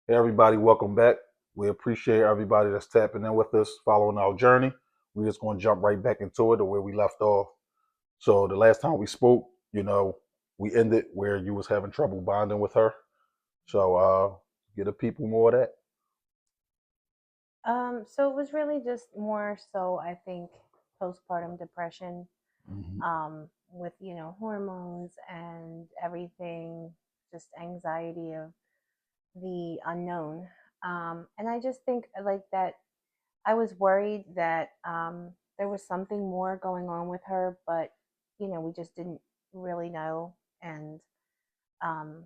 Hey everybody, welcome back. We appreciate everybody that's tapping in with us, following our journey. We're just going to jump right back into it to where we left off. So the last time we spoke, we ended where you was having trouble bonding with her. So get the people more of that. So it was really just more so I think postpartum depression, Hmm. with hormones and everything, just anxiety of the unknown. And I just think like that I was worried that there was something more going on with her, but we just didn't really know. And um,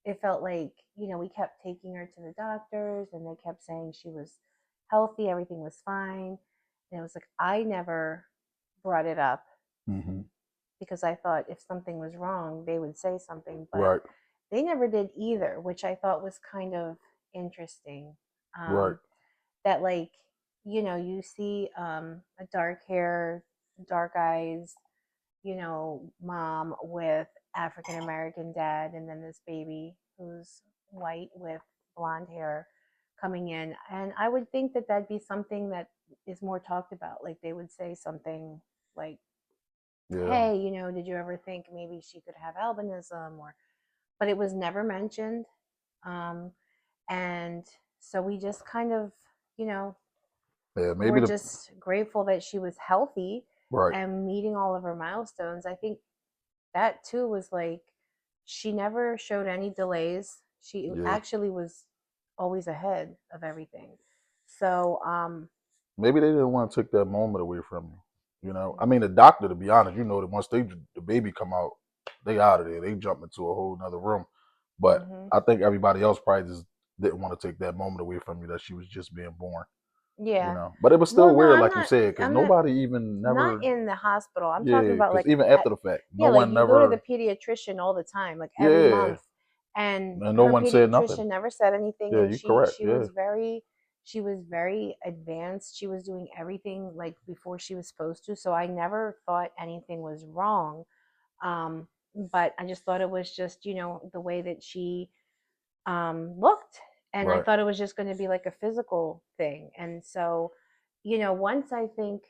it felt like we kept taking her to the doctors and they kept saying she was healthy, everything was fine. And it was like I never brought it up Hmm. because I thought if something was wrong they would say something, but Right, they never did either, which I thought was kind of interesting. right. That like you see a dark hair, dark eyes, mom with African American dad, and then this baby who's white with blonde hair coming in. And I would think that that'd be something that is more talked about. Like they would say something like, Yeah, hey, did you ever think maybe she could have albinism? Or, but it was never mentioned. Um, and so we just kind of, you know, yeah. Maybe were the just grateful that she was healthy right. and meeting all of her milestones. I think that too was like she never showed any delays. She Yeah, actually was always ahead of everything. So maybe they didn't want to take that moment away from you. I mean, the doctor, to be honest, that once the baby come out, they out of there. They jump into a whole nother room. But mhm. I think everybody else probably just didn't want to take that moment away from you that she was just being born. Yeah. But it was still Well, no, weird, like you said, because I'm not nobody even not never, in the hospital. I'm talking yeah, about because like even after the fact, no yeah, like one you go to the never, pediatrician all the time, like every yeah, month, and and no her one said nothing. pediatrician never said anything, Yeah, and you correct. Yeah. she was very advanced. She was doing everything like before she was supposed to, so I never thought anything was wrong. Um, but I just thought it was just the way that she looked, and I Right. thought it was just going to be like a physical thing. And so, once I think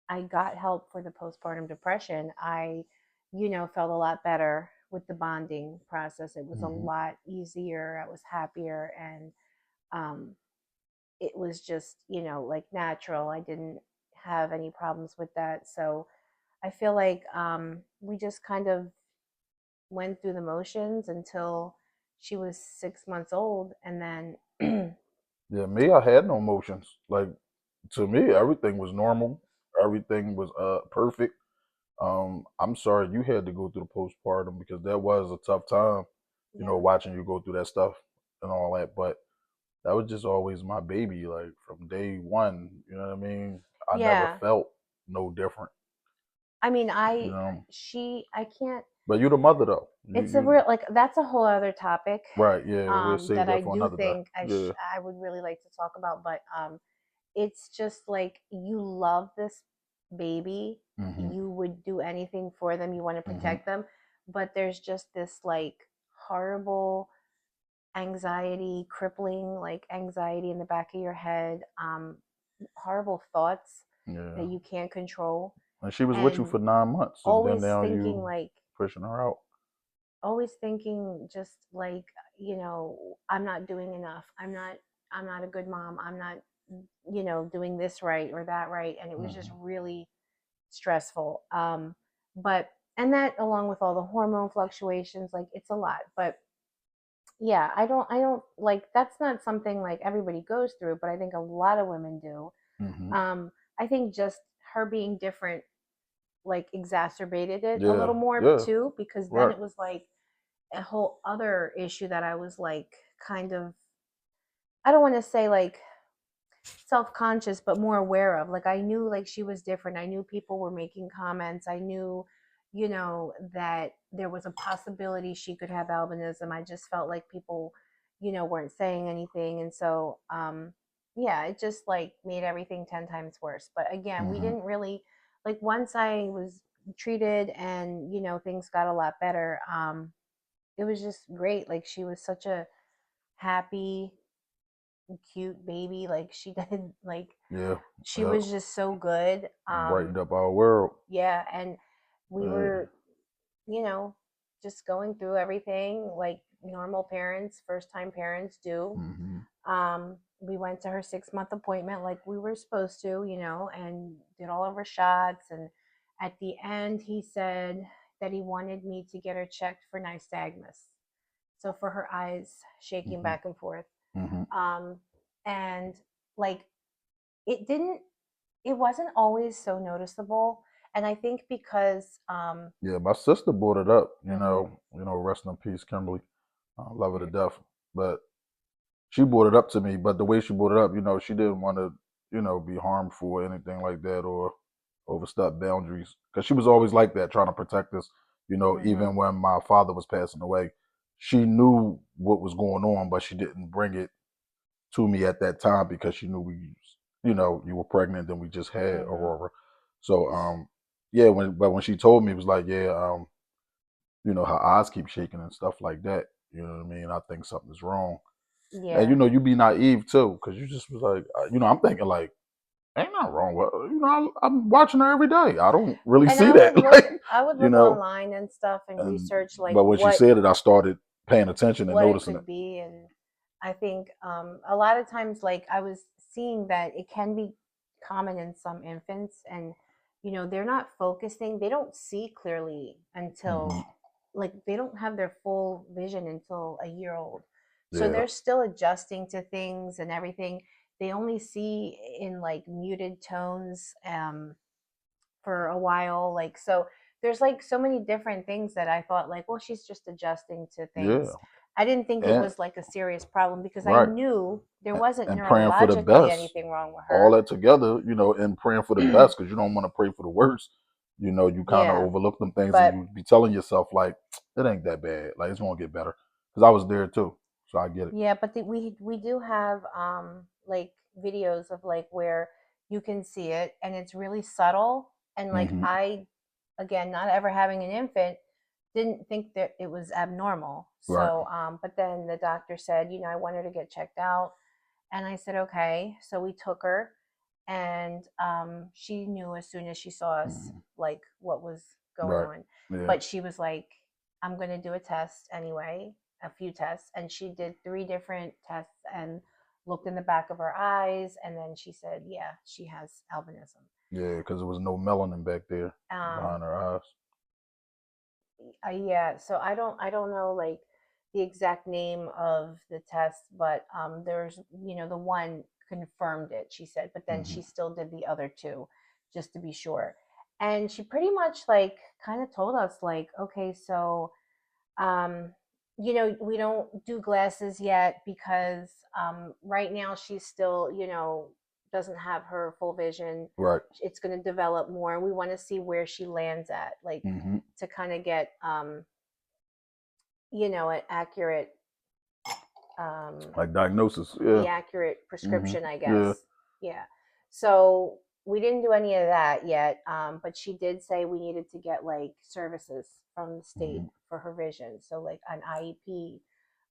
I got help for the postpartum depression, I felt a lot better with the bonding process. It was a Hmm. lot easier. I was happier, and um, it was just like natural. I didn't have any problems with that. So I feel like we just kind of went through the motions until she was 6 months old, and then Yeah, me, I had no emotions. Like, to me, everything was normal. Everything was perfect. I'm sorry you had to go through the postpartum because that was a tough time, yeah, watching you go through that stuff and all that. But that was just always my baby, like from day one. You know what I mean? I never yeah. felt no different. I mean, You know. I can't. But you the mother though. It's a You real like that's a whole other topic right? Yeah, we'll save that I that for do another day. think Yeah. I would really like to talk about. But it's just like you love this baby, Mhm. you would do anything for them, you want to Mhm. protect them, but there's just this like horrible anxiety, crippling like anxiety in the back of your head, horrible thoughts that Yeah. you can't control, And she was with you and for 9 months, and then always now thinking you like pushing her out. always thinking just like I'm not doing enough, I'm not a good mom, I'm not doing this right or that right, and it was just Mhm. really stressful. But and that along with all the hormone fluctuations, like it's a lot. But yeah, I don't like that's not something like everybody goes through, but I think a lot of women do. Mhm. I think just her being different like exacerbated it a Yeah. little more Yeah. too, because then Right. it was like a whole other issue that I was like kind of, I don't want to say like self-conscious, but more aware of. Like I knew like she was different, I knew people were making comments, I knew that there was a possibility she could have albinism. I just felt like people weren't saying anything. And so yeah, it just like made everything 10 times worse. But again, we Mhm. didn't really like, once I was treated and things got a lot better, it was just great. Like she was such a happy, cute baby. Like she did, like Yeah. she Yeah. was just so good. Brightened up our world. Yeah, and we Yeah. were, you know, just going through everything like normal parents, first time parents do. Mm-hmm. We went to her 6 month appointment like we were supposed to, and did all of her shots. And at the end, he said that he wanted me to get her checked for nystagmus. So for her eyes shaking Mm-hmm. back and forth. Mm-hmm. Um, and like it didn't, it wasn't always so noticeable. And I think because, Yeah, my sister brought it up. mhm, Rest in peace, Kimberly. I love her to death. But she brought it up to me. But the way she brought it up, she didn't want to, be harmful or anything like that or overstep boundaries. Because she was always like that, trying to protect us. mhm, Even when my father was passing away, she knew what was going on, but she didn't bring it to me at that time because she knew you were pregnant and we just had mhm. Aurora. So, yeah, when she told me, it was like, yeah, her eyes keep shaking and stuff like that. You know what I mean? I think something's wrong. And Yeah. you be naive too, because you just was like, I'm thinking like, ain't nothing wrong with her. I'm watching her every day. I don't really And see that, like, I would you look know. online and stuff and And research like but when she said it, I started paying attention and what it noticing it. could be. And I think a lot of times, like I was seeing that it can be common in some infants, and they're not focusing, they don't see clearly Hmm. until, like, they don't have their full vision until a year old. So Yeah, they're still adjusting to things and everything. They only see in like muted tones for a while. Like, so there's like so many different things that I thought, like, well, she's just adjusting to yeah, things. I didn't think it and was like a serious problem because I right, knew there wasn't and praying for the neurologically best. anything wrong with All her. that together, and praying for the best because you don't want to pray for the worst. You kind of Yeah. overlook them things and But you be telling yourself like, it ain't that bad. Like it's gonna get better. Because I was there too, so I get it. yeah, but we do have like videos of like where you can see it and it's really subtle. And like Hmm. I, again, not ever having an infant, didn't think that it was abnormal. Right. So but then the doctor said, I want her to get checked out. And I said, okay. So we took her, and she knew as soon as she saw us, Hmm. like, what was going Right. on. Yeah. But she was like, I'm going to do a test anyway, a few tests. And she did 3 different tests and looked in the back of her eyes. And then she said, yeah, she has albinism. Yeah. Because there was no melanin back there Um, behind her eyes. yeah, so I don't know like the exact name of the test, but there's the one confirmed it, she said, but then Hmm. she still did the other 2 just to be sure. And she pretty much like kind of told us like, okay, so um we don't do glasses yet because right now she's still doesn't have her full vision. Right. It's going to develop more, and we want to see where she lands at, like, Hmm. to kind of get an accurate Like diagnosis. the Yeah. accurate Hmm. prescription, I Yeah. guess. Yeah. So we didn't do any of that yet, but she did say we needed to get like services from the state Hmm. for her vision, so like an IEP.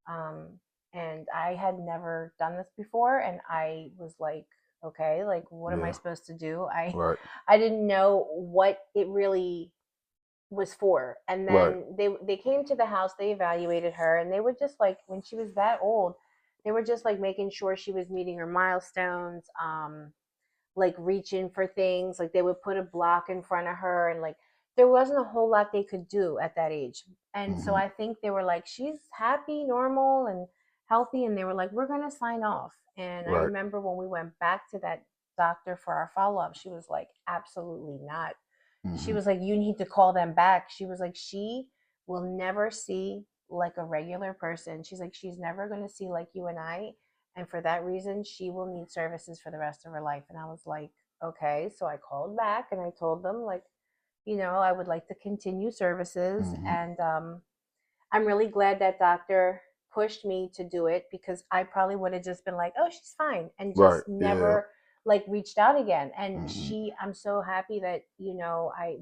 um, and I had never done this before, and I was like, okay, like, what am I Yeah. supposed to do? I Right. I didn't know what it really was for. And Right. then they came to the house, they evaluated her, and they were just like, when she was that old, they were just like making sure she was meeting her milestones, like reaching for things. Like they would put a block in front of her, and like there wasn't a whole lot they could do at that age. And so Hmm. I think they were like, she's happy, normal, and healthy, and they were like, we're gonna sign off. And I Right. remember when we went back to that doctor for our follow-up, she was like, absolutely not. She Hmm. was like, you need to call them back. She was like, she will never see like a regular person. She's like, she's never going to see like you and I. And for that reason, she will need services for the rest of her life. And I was like, okay. So I called back and I told them, like, I would like to continue services. Hmm. And I'm really glad that doctor pushed me to do it, because I probably would have just been like, oh, she's fine, and Right. just Yeah. never like reached out again. And Hmm. I'm so happy that,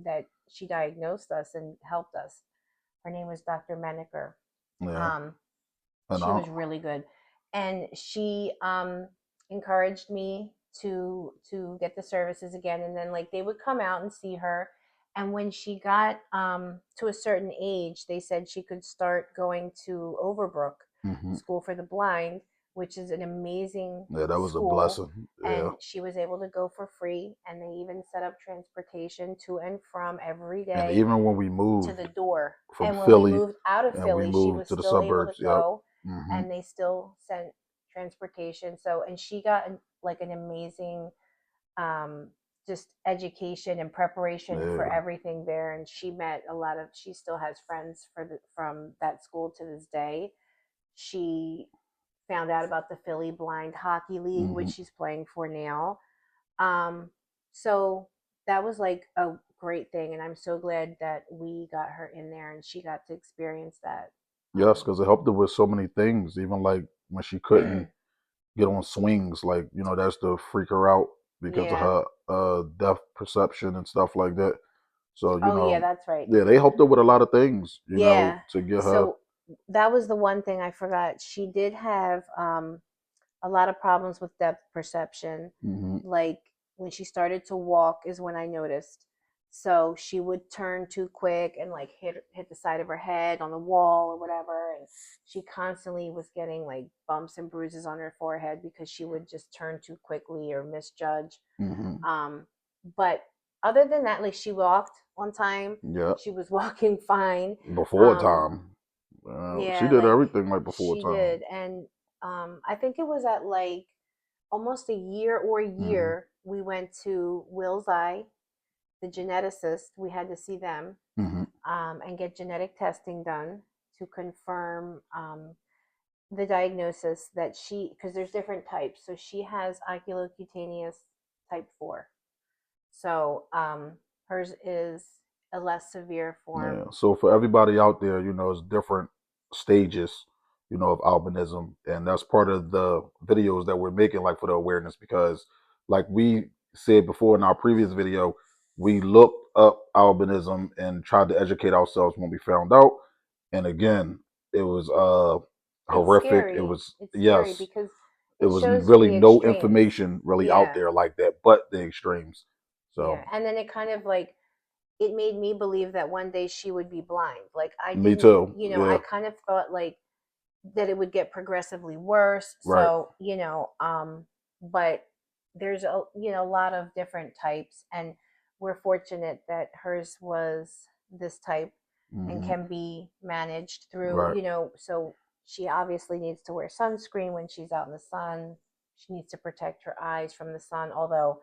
that she diagnosed us and helped us. Her name was Dr. Menaker. Yeah. Um, And she was really good. and she encouraged me to get the services again, and then like they would come out and see her. And when she got to a certain age, they said she could start going to Overbrook Hmm. School for the Blind, which is an amazing Yeah, that was a school. blessing. Yeah, And she was able to go for free, and they even set up transportation to and from every and day even when we to moved the door. from And when we Philly moved out of and we Philly, she moved was to the still able to suburbs, yep. go, Hmm. and they still sent transportation. So, and she got like an amazing um, just education and preparation for Yeah. everything there. And she met a lot of, she still has friends from that school to this day. She found out about the Philly Blind Hockey League, which Hmm. she's playing for now. Um, so that was like a great thing, and I'm so glad that we got her in there and she got to experience that. Yes, because it helped her with so many things. Even like when she couldn't get on swings, like that's to freak her out because of Yeah. her depth perception and stuff like that. So Oh yeah, that's right. yeah, they helped her with a lot of things, Yeah. to get her. So that was the one thing I forgot. She did have a lot of problems with depth perception. Hmm. Like when she started to walk is when I noticed. So she would turn too quick and like hit the side of her head on the wall or whatever, and she constantly was getting like bumps and bruises on her forehead because she would just turn too quickly or misjudge. Hmm. Um, but other than that, like she walked one time, Yeah, she was walking fine. before Um, time. She yeah, did like everything like before she time. did, and I think it was at like almost a year or a Hmm. year, we went to Will's Eye, the geneticist. We had to see them Hmm. and get genetic testing done to confirm the diagnosis that she, because there's different types. So she has oculocutaneous type 4. So hers is a less severe Yeah. form. So for everybody out there, it's different stages, of albinism, and that's part of the videos that we're making, like for the awareness, because, like we said before in our previous video, we looked up albinism and tried to educate ourselves when we found out, and again, it was It's horrific. It scary. was, It's scary yes, because it it was shows you really the no extremes. information really out Yeah. there like that, but the extremes. Yeah. So And then it kind of like, it made me believe that one day she would be blind. Like I me didn't, too. I Yeah. kind of thought like that it would get progressively worse. Right. So, but there's a lot of different types, and we're fortunate that hers was this type and Hmm. can be managed through, Right. so she obviously needs to wear sunscreen when she's out in the sun. She needs to protect her eyes from the sun, although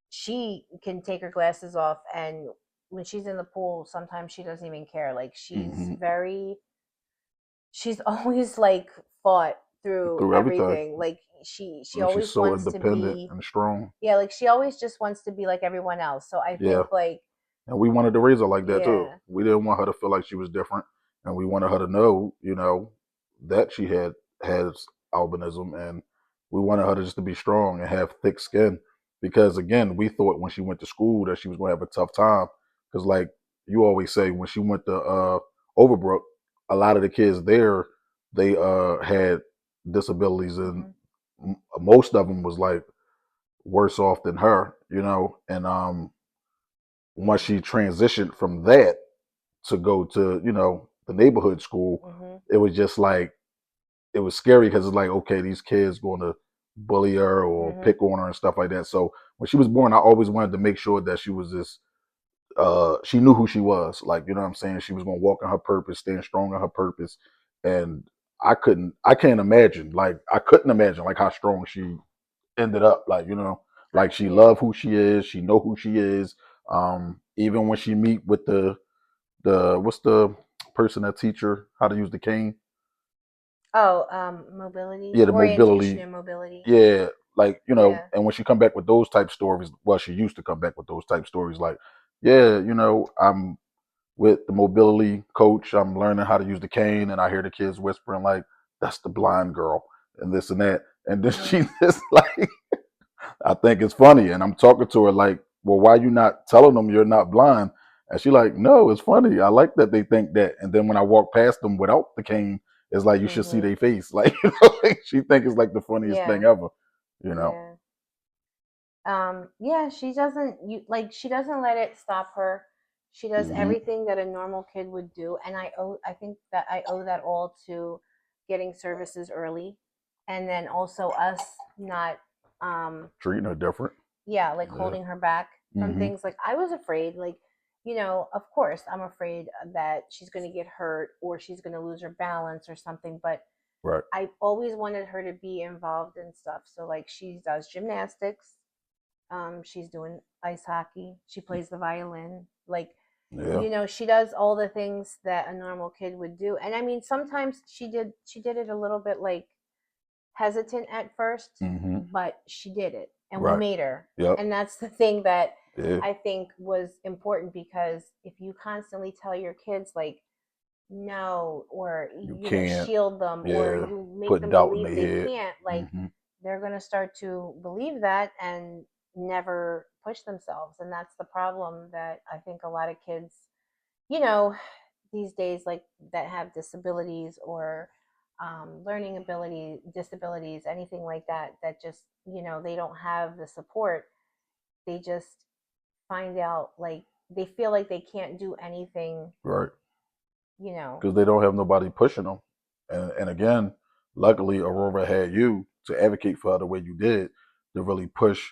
she can take her glasses off, and when she's in the pool sometimes she doesn't even care. Like Hmm. she's always like fought through Through everything. everything. Like she She's always so wants to independent be, and strong. yeah, like she always just wants to be like everyone else. So I Yeah. think like, And we wanted to raise her like that too. yeah, We didn't want her to feel like she was different. And we wanted her to know, that she has albinism, and we wanted her to just to be strong and have thick skin. Because again, we thought when she went to school that she was gonna have a tough time. Because like you always say, when she went to Overbrook, a lot of the kids there, they had disabilities, and hmm, most of them was like worse off than her, and once she transitioned from that to go to the neighborhood school, hmm, it was just like it was scary because it's like, okay, these kids going to bully her or hmm, pick on her and stuff like that. So when she was born, I always wanted to make sure that she was this she knew who she was, like, what I'm saying, she was going to walk in her purpose, stand strong in her purpose. And I can't imagine, like I couldn't imagine like how strong she ended up, like, like she yeah. loved who she is, she know who she is. Even when she meet with the what's the person that teach her how to use the cane? Oh, mobility, Yeah, the orientation mobility. and mobility. Yeah, like, Yeah. and when she come back with those type stories, well, she used to come back with those type stories, like, yeah, I'm with the mobility coach, I'm learning how to use the cane, and I hear the kids whispering like, that's the blind girl, and this and that. And then Hmm. she just like, I think it's funny, and I'm talking to her like, well, why you not telling them you're not blind? And she like, no, it's funny. I like that they think that. And then when I walk past them without the cane, It's like you should see Mhm. their face. Like, you know, like she think it's like the funniest thing Yeah. ever. You know. Yeah. Yeah, she doesn't she doesn't let it stop her. She does Hmm. everything that a normal kid would do, and I think that I owe that all to getting services early, and then also us not Treating her different. yeah, like Yeah. holding her back from Hmm. things. Like I was afraid, like, of course I'm afraid that she's going to get hurt or she's going to lose her balance or something, but Right. I always wanted her to be involved in stuff. So like she does gymnastics, she's doing ice hockey, she plays the violin, like, Yeah. she does all the things that a normal kid would do. And I mean, sometimes she did it a little bit like hesitant at first, Hmm. but she did it and we Right. made her. Yep. And that's the thing that Yeah. I think was important, because if you constantly tell your kids like no, or You can't. shield them, or Yeah. you make Put them doubt in believe their they head. can't, like Hmm. they're going to start to believe that and never push themselves. And that's the problem that I think a lot of kids, you know these days, like, that have disabilities or learning ability disabilities, anything like that, that just, they don't have the support. They just find out, like, they feel like they can't do anything, Right. you know Because they don't have nobody pushing them. And again, luckily, Aurora had you to advocate for her the way you did, to really push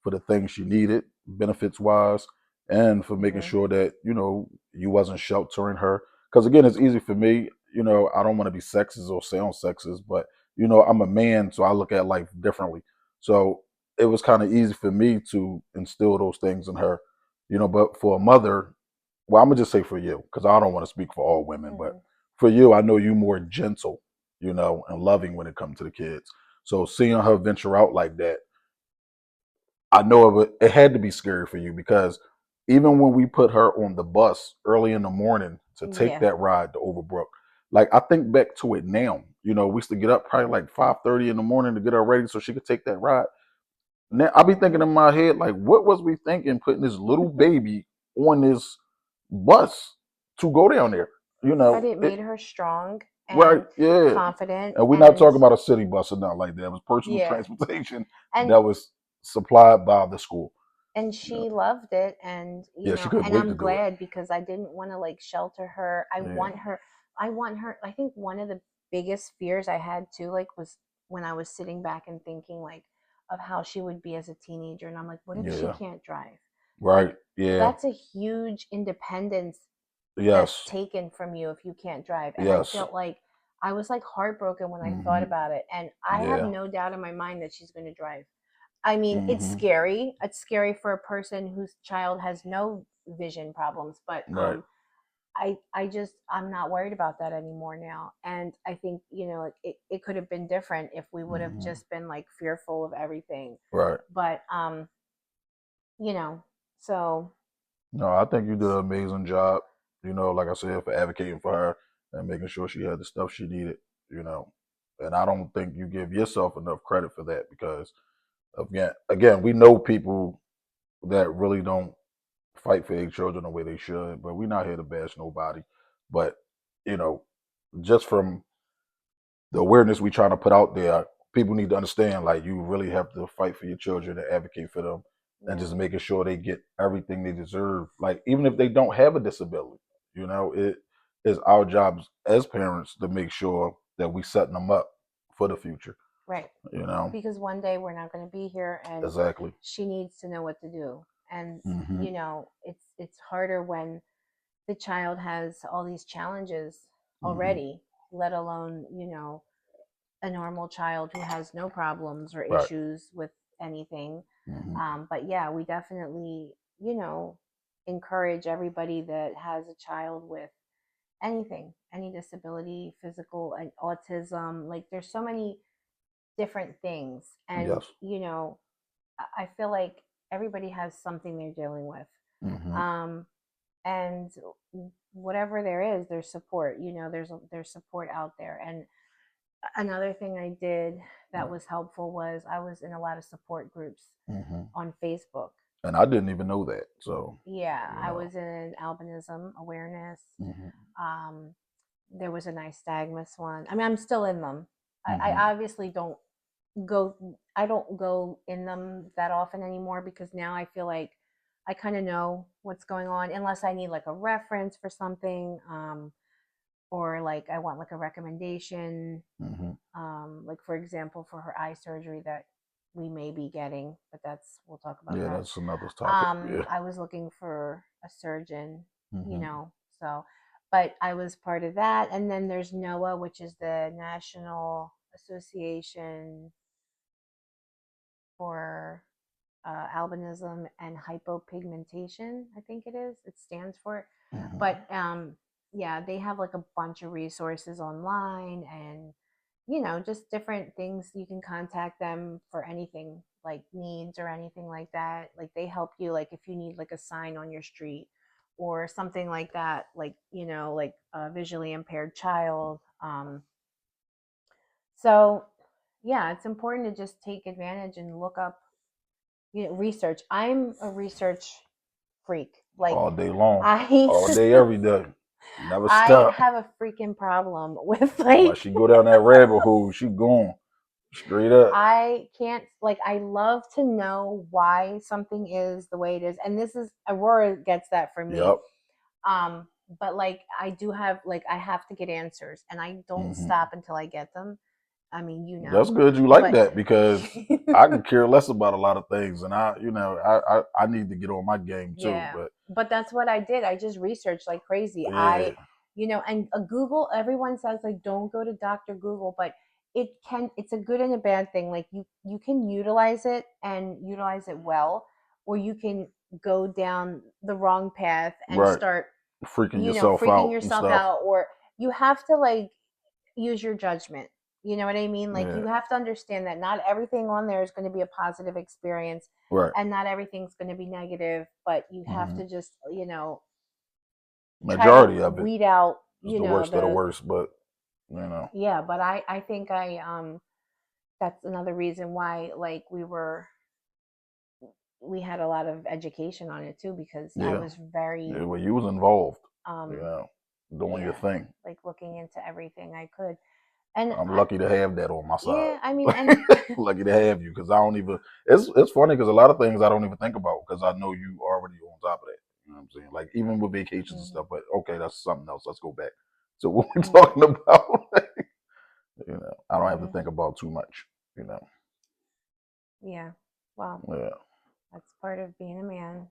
for the things she needed, benefits wise, and for making hmm sure that, you wasn't sheltering her. Because again, it's easy for me, I don't want to be sexist or sound sexist, but, I'm a man, so I look at life differently. So it was kind of easy for me to instill those things in her, but for a mother, well, I'm gonna just say for you, because I don't want to speak for all women, but hmm for you, I know you more gentle, and loving when it comes to the kids. So seeing her venture out like that, I know it had to be scary for you, because even when we put her on the bus early in the morning to take yeah. that ride to Overbrook, like I think back to it now, we used to get up probably like 5:30 in the morning to get her ready so she could take that ride. Now I be thinking hmm in my head, like, what was we thinking putting this little baby on this bus to go down there? But it It made her strong right, and yeah. confident. And we're not And talking about a city bus or nothing like that. It was personal yeah, transportation and that was supplied by the school. You know, she loved it. And yeah, she couldn't and wait to I'm do it. glad, because I didn't want to like shelter her. Yeah, I want her. I think one of the biggest fears I had too, like, was when I was sitting back and thinking, like, of how she would be as a teenager. And I'm like, what if she yeah, can't drive? Like, right, yeah, that's a huge independence that's yes, taken from you if you can't drive. And I yes, felt like I was like heartbroken when I thought hmm, about it. And I have yeah, no doubt in my mind that she's going to drive. I mean, it's hmm, scary. It's scary for a person whose child has no vision problems, but right, I'm not worried about that anymore now. And I think, it could have been different if we would have hmm, just been like fearful of everything. right. But you know, so No, I think you did an amazing job. Like I said, for advocating for her and making sure she had the stuff she needed. You know, and I don't think you give yourself enough credit for that, because again, we know people that really don't fight for their children the way they should. But we're not here to bash nobody. But you know, just from the awareness we trying to put out there, people need to understand, like, you really have to fight for your children and advocate for them, and yeah, just making sure they get everything they deserve. Like, even if they don't have a disability, it is our jobs as parents to make sure that we setting them up for the future. right. You know, Because one day we're not going to be here, and exactly. she needs to know what to do. And Hmm. it's harder when the child has all these challenges Hmm. already, let alone, a normal child who has no problems or Right. issues with anything. Hmm. But yeah, we definitely, encourage everybody that has a child with anything, any disability, physical, and autism. Like, there's so many different things. And, Yes. I feel like everybody has something they're dealing with. Hmm. Um, and whatever there is, there's support. There's support out there. And another thing I did that was helpful was I was in a lot of support groups Hmm. on Facebook. And I didn't even know that. So, Yeah, you I know. was in albinism awareness. Hmm. Um, there was a nystagmus one. I mean, I'm still in them. Hmm. I obviously go I don't go in them that often anymore because now I feel like I kind of know what's going on unless I need like a reference for something, or like I want like a recommendation, Hmm. like for example for her eye surgery that we may be getting, but that's we'll talk about Yeah, that. that's another topic. Yeah. I was looking for a surgeon, you Hmm. know, so but I was part of that, and then there's NOAA, which is the National Association for albinism and hypopigmentation, I think it is. It stands for it. Hmm. But yeah, they have like a bunch of resources online and, just different things. You can contact them for anything like needs or anything like that. Like they help you, like if you need like a sign on your street or something like that, like, like a visually impaired child. So, yeah, it's important to just take advantage and look up, research. I'm a research freak. Like All day long, I all day, every day. Never I stop. have a freaking problem with Once like she go down that rabbit hole, she gone straight up. I can't, like, I love to know why something is the way it is. And this is Aurora gets that from me. Yep. Um but like I do have, like, I have to get answers and I don't Hmm. stop until I get them. I mean, That's good. You like but that because I can care less about a lot of things, and I need to get on my game too. Yeah, But but that's what I did. I just researched like crazy. yeah, And Google, everyone says like don't go to Dr. Google, but it's a good and a bad thing. Like you can utilize it and utilize it well, or you can go down the wrong path and right. start, Freaking yourself freaking out and yourself stuff. out, or you have to like use your judgment. You know what I mean? Like Yeah. you have to understand that not everything on there is going to be a positive experience Right. and not everything's going to be negative, but you have Hmm. to just, try to Majority of it weed out, is the worst of the the worst, but you know. yeah, but I think that's another reason why like we had a lot of education on it too because I Yeah. was very Yeah. Well, you was involved. You um know, doing your yeah, thing. like looking into everything I could. And I'm lucky to have that on my yeah, I mean, side. and Lucky to have you because I don't even. It's funny because a lot of things I don't even think about because I know you already on top of that. You know what I'm saying? Like even with vacations and mhm, stuff. But okay, that's something else. Let's go back. So what we're mhm, talking about, I don't have to mhm, think about too much. You know. yeah, well, Yeah. that's part of being a man.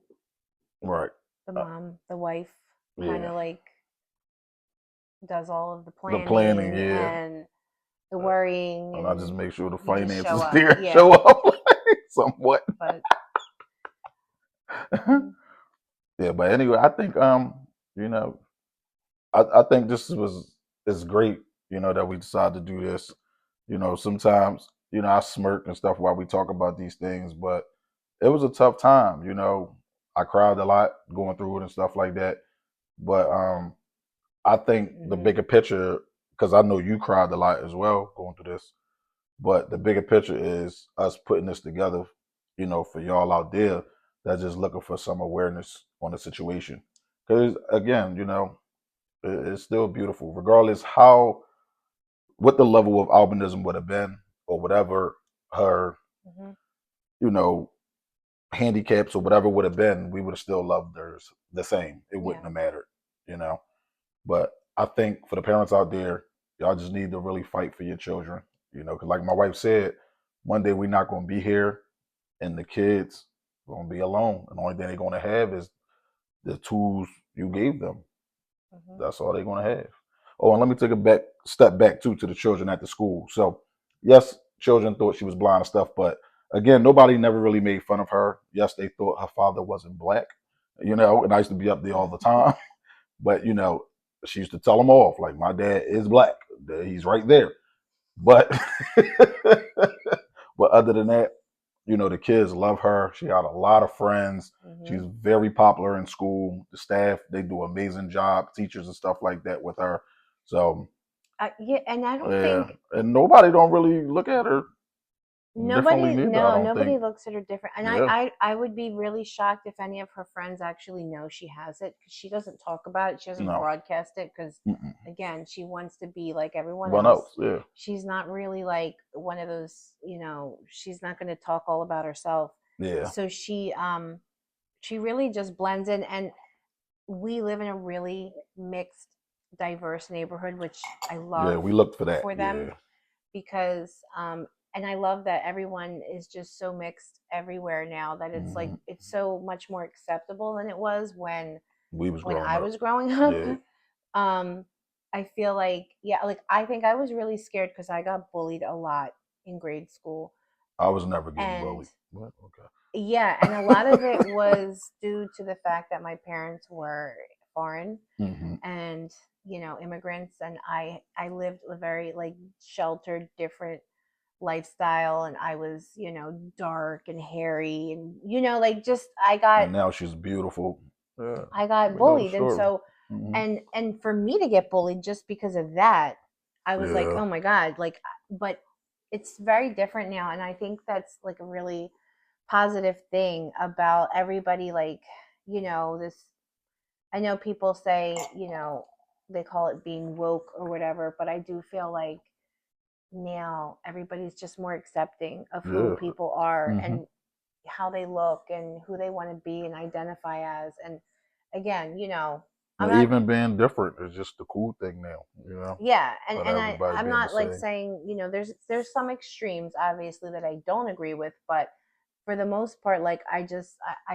Right. The Uh, mom, the wife, kind yeah. of like does all of the The planning. planning Yeah. and the Uh, worrying, and I just and make sure the you just show finances up. there Yeah, show up somewhat. but mhm, Yeah, but anyway, I think you know, I think this was is great, that we decided to do this. Sometimes, I smirk and stuff while we talk about these things, but it was a tough time. I cried a lot going through it and stuff like that. But I think the mhm, bigger picture, because I know you cried a lot as well going through this, but the bigger picture is us putting this together, for y'all out there that's just looking for some awareness on the situation. Because again, it's still beautiful, regardless what the level of albinism would have been or whatever her, mhm, you know, handicaps or whatever would have been, we would have still loved hers the same. It wouldn't yeah, have mattered, you know. But I think for the parents out there, y'all just need to really fight for your children, because like my wife said, one day we're not going to be here and the kids going to be alone. And the only thing they're going to have is the tools you gave them. mhm, That's all they're going to have. Oh, and let me take a step back too to the children at the school. So, yes, children thought she was blind and stuff, but again, nobody never really made fun of her. Yes, they thought her father wasn't black, and I used to be up there all the time. But she used to tell them off like my dad is black. He's right there. But but other than that, the kids love her. She got a lot of friends. She's mhm. very popular in school. The staff, they do an amazing job, teachers and stuff like that with her. So Yeah, and I don't yeah, think and nobody don't really look at her. differently Nobody, neither. I no, don't think. nobody looks at her different. And Yeah, I would be really shocked if any of her friends actually know she has it because she doesn't talk about it. She doesn't no, broadcast it because, mm-mm. again, she wants to be like everyone One else. else. Yeah, She's not really like one of those, she's not going to talk all about herself. yeah, So she really just blends in. And we live in a really mixed, diverse neighborhood, which I yeah. love We looked for that. for them Yeah, because and I love that everyone is just so mixed everywhere now that it's like hmm it's so much more acceptable than it was we was when growing I up. was growing up. Yeah, um I feel like, yeah, like I think I was really scared because I got bullied a lot in grade school. I was never getting And bullied. What? Okay. yeah, and a lot of it was due to the fact that my parents were foreign hmm and immigrants, and I lived a very like sheltered, different lifestyle, and I was dark and hairy, and like just And now she's beautiful. Yeah, I got we know the bullied. And story. so hmm and for me to get bullied just because of that, I was like, Yeah, oh my God, like, but it's very different now. And I think that's like a really positive thing about everybody, like, this. I know people say, they call it being woke or whatever, but I do feel like now everybody's just more accepting of who yeah. people are hmm and how they look and who they want to be and identify as. And again, I'm And not, even being different is just the cool thing now. You know, yeah, and not and everybody I'm being the not like same. saying, there's some extremes obviously that I don't agree with, but for the most part, like I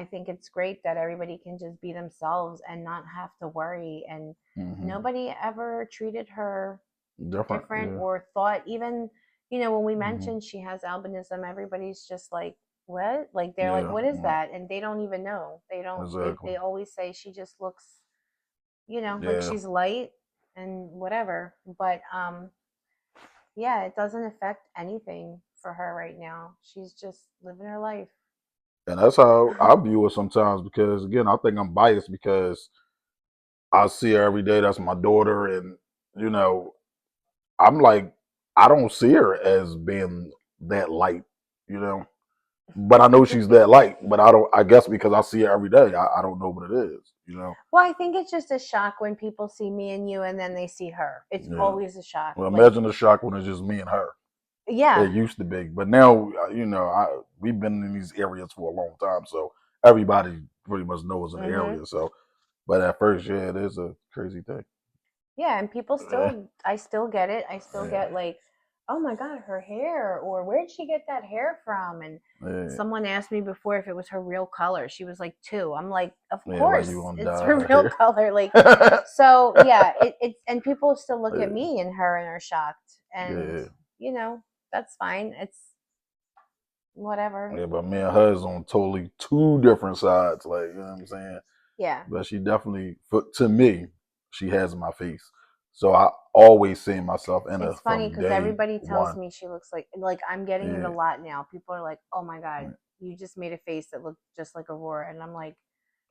think it's great that everybody can just be themselves and not have to worry. And hmm nobody ever treated her Different. different Yeah. or thought, even when we hmm mentioned she has albinism, everybody's just like, what? Like, they're like, Yeah. what is that? And they don't even know. They don't Exactly. they always say she just looks, like Yeah. she's light and whatever. But yeah, it doesn't affect anything for her right now. She's just living her life. And that's how I view it sometimes because again, I think I'm biased because I see her every day. That's my daughter, and you know, I'm like, I don't see her as being that light, you know. But I know she's that light. But I don't. I guess because I see her every day, I don't know what it is, you know. Well, I think it's just a shock when people see me and you and then they see her. It's Yeah. always a shock. Well, Like, imagine the shock when it's just me and her. It yeah. used to be, but now we've been in these areas for a long time, so everybody pretty much knows in the Mhm. area. So, but at first, yeah, it is a crazy thing. Yeah, and people Yeah, still, I still get it. I still yeah, get like, oh my God, her hair, or where'd she get that hair from? And yeah. someone asked me before if it was her real color. She was like 2. I'm like, of Yeah, like course you gonna it's dye her her real hair. color. Like, so yeah, it's, and people still look at Yeah, me and her and are shocked. And, yeah, you know, that's fine. It's whatever. yeah. But me and her is on totally two different sides. Like you know what I'm saying. Yeah. But she definitely, to me, she has my face. So I always see myself in her It's funny from because day everybody tells one. me she looks like I'm getting it a Yeah. lot now. People are like, "Oh my God, you just made a face that looked just like Aurora," and I'm like,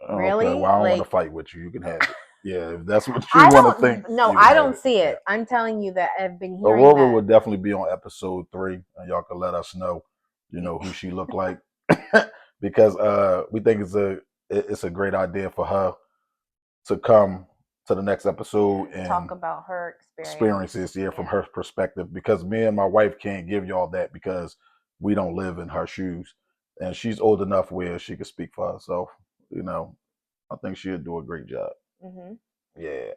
Okay, well, "Really?" I don't want to Like, fight with you. You can have it. Yeah, if that's what you I want to don't. think, No, you can I have don't it. see Yeah. it. I'm telling you that I've been hearing Aurora that. will definitely be on episode 3, and y'all can let us know, who she looked like, because we think it's a great idea for her to come to the next episode Talk and about her experience. experiences here from Yeah. her perspective. Because me and my wife can't give y'all that because we don't live in her shoes, and she's old enough where she can speak for herself. You know, I think she'll do a great job. Mhm. Yeah.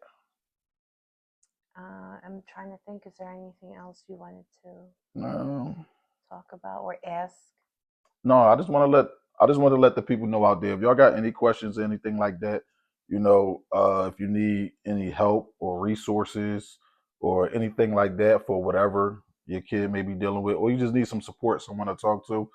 I'm trying to think. Is there anything else you wanted to No, talk about or ask? no. I just want to let the people know out there. If y'all got any questions, or anything like that, if you need any help or resources or anything like that for whatever your kid may be dealing with, or you just need some support, someone to talk to,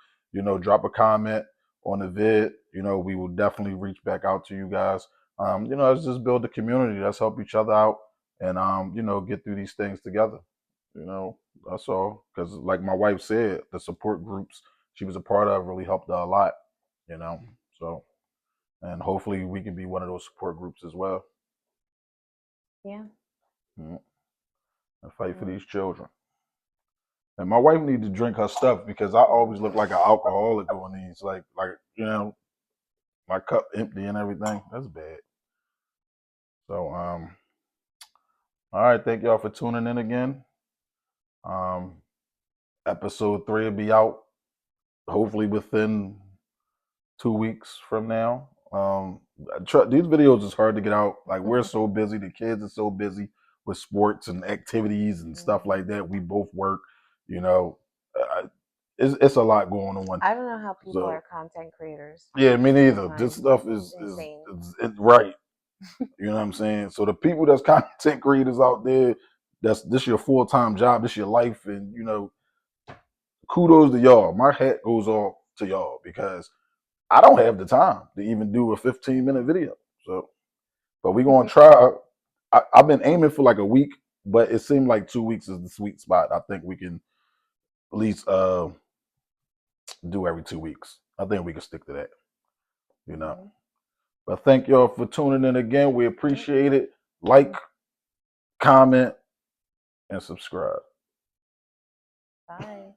drop a comment on the vid. We will definitely reach back out to you guys. Let's just build a community. Let's help each other out and get through these things together. You know, that's all. Because like my wife said, the support groups she was a part of really helped her a lot. You know, so and hopefully we can be one of those support groups as well. Yeah. Mm, and fight for Yeah. these children. And my wife needs to drink her stuff because I always look like an alcoholic doing these. Like my cup empty and everything. That's bad. So all right, thank y'all for tuning in again. Um, episode 3 will be out hopefully within 2 weeks from now. These videos is hard to get out. Like we're so busy. The kids are so busy with sports and activities and stuff like that. We both work. You know, uh, it's a lot going on. I don't know how people So are content creators. yeah, me neither. This Sometimes stuff it's is insane. right. You know what I'm saying? So the people that's content creators out there, this your full time job, this your life, and kudos to y'all. My hat goes off to y'all because I don't have the time to even do a 15-minute video. So, but we're gonna try. I've been aiming for like a week, but it seemed like 2 weeks is the sweet spot. I think we can at least do every 2 weeks. I think we can stick to that. You know. Mhm. But thank y'all for tuning in again. We appreciate it. Like, comment, and subscribe. Bye.